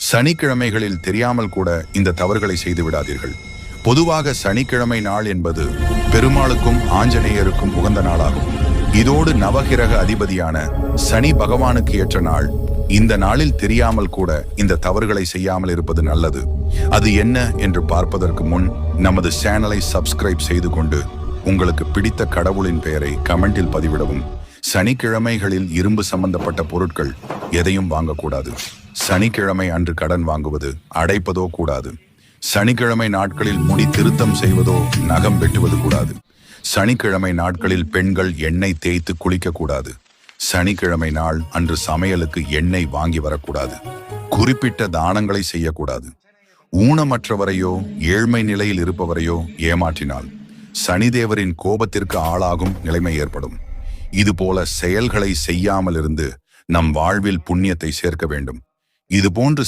சனிக்கிழமைகளில் தெரியாமல் கூட இந்த தவறுகளை செய்து விடாதீர்கள். பொதுவாக சனிக்கிழமை நாள் என்பது பெருமாளுக்கும் ஆஞ்சநேயருக்கும் உகந்த நாளாகும். இதோடு நவகிரக அதிபதியான சனி பகவானுக்கு ஏற்ற நாள். இந்த நாளில் தெரியாமல் கூட இந்த தவறுகளை செய்யாமல் இருப்பது நல்லது. அது என்ன என்று பார்ப்பதற்கு முன் நமது சேனலை சப்ஸ்கிரைப் செய்து கொண்டு உங்களுக்கு பிடித்த கடவுளின் பெயரை கமெண்டில் பதிவிடவும். சனிக்கிழமைகளில் இரும்பு சம்பந்தப்பட்ட பொருட்கள் எதையும் வாங்கக்கூடாது. சனிக்கிழமை அன்று கடன் வாங்குவது, அடைப்பதோ கூடாது. சனிக்கிழமை நாட்களில் முடி திருத்தம் செய்வதோ நகம் வெட்டுவது கூடாது. சனிக்கிழமை நாட்களில் பெண்கள் எண்ணெய் தேய்த்து குளிக்க கூடாது. சனிக்கிழமை நாள் அன்று சமையலுக்கு எண்ணெய் வாங்கி வரக்கூடாது. குறிப்பிட்ட தானங்களை செய்யக்கூடாது. ஊனமற்றவரையோ ஏழ்மை நிலையில் இருப்பவரையோ ஏமாற்றினால் சனிதேவரின் கோபத்திற்கு ஆளாகும் நிலைமை ஏற்படும். இதுபோல செயல்களை செய்யாமல் இருந்து நம் வாழ்வில் புண்ணியத்தை சேர்க்க வேண்டும். இதுபோன்று